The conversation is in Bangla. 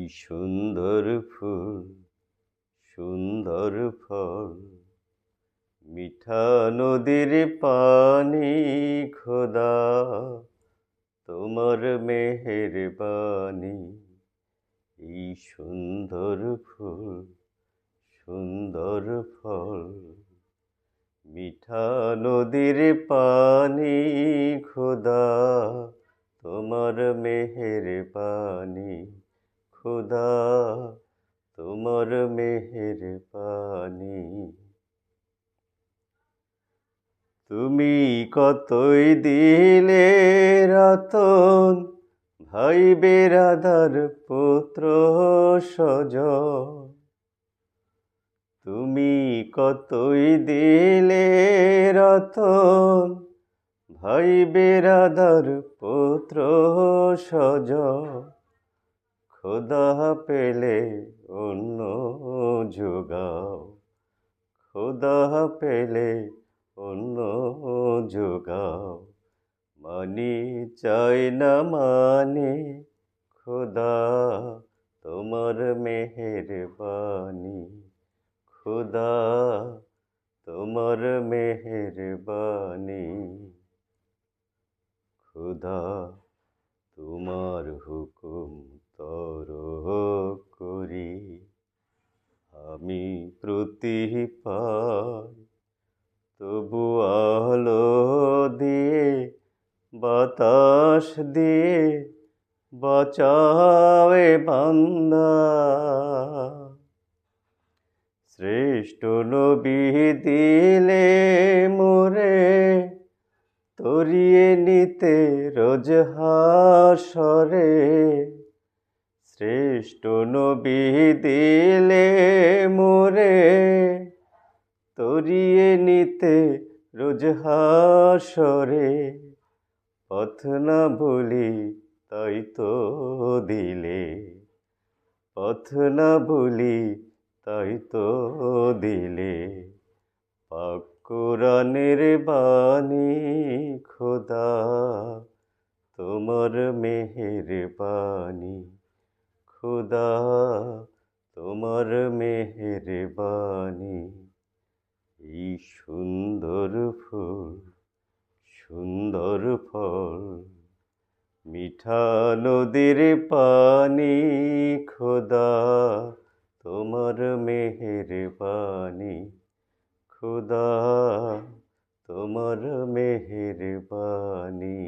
সুন্দর ফুল সুন্দর ফল, মিঠা নদীর পানি, খোদা তোমার মেহেরবানি। এই সুন্দর ফুল সুন্দর ফল, মিঠা নদীর পানি, খোদা তোমার মেহেরবানি। খোদা তোমার মেহেরবানি। তুমি কতই দিলে রতন, ভাই বেরাদার পুত্র স্বজন। তুমি কতই দিলে রতন, ভাই বেরাদার পুত্র স্বজন। খোদা পেলে অন্য যোগাও, খোদা পেলে অন্য যোগাও। মানি চাই না মানে, খোদা তোমার মেহেরবানি। খোদা তোমার মেহেরবানি। খোদা তোমার হুকুম তর করি, আমি প্রতি পাই। তবু আলো দিয়ে বাতাস দিয়ে বাঁচাওয়ে বান্দা। শ্রেষ্ঠ নবী দিলে মোরে, তরিয়ে নিতে রোজ হাসরে। শ্রেষ্ঠ নবী দিলে মোরে, তরিয়ে নিতে রোজ হাসরে। পথ না ভুলি তাই তো দিলে, পথ না ভুলি তাই তো দিলে। পাক কোরআনের বাণী, খোদা তোমার মেহেরবানি। খোদা তোমার মেহেরবানি। এই সুন্দর ফুল সুন্দর ফল, মিঠা নদীর পানি, খোদা তোমার মেহেরবানি। খোদা তোমার মেহেরবানি।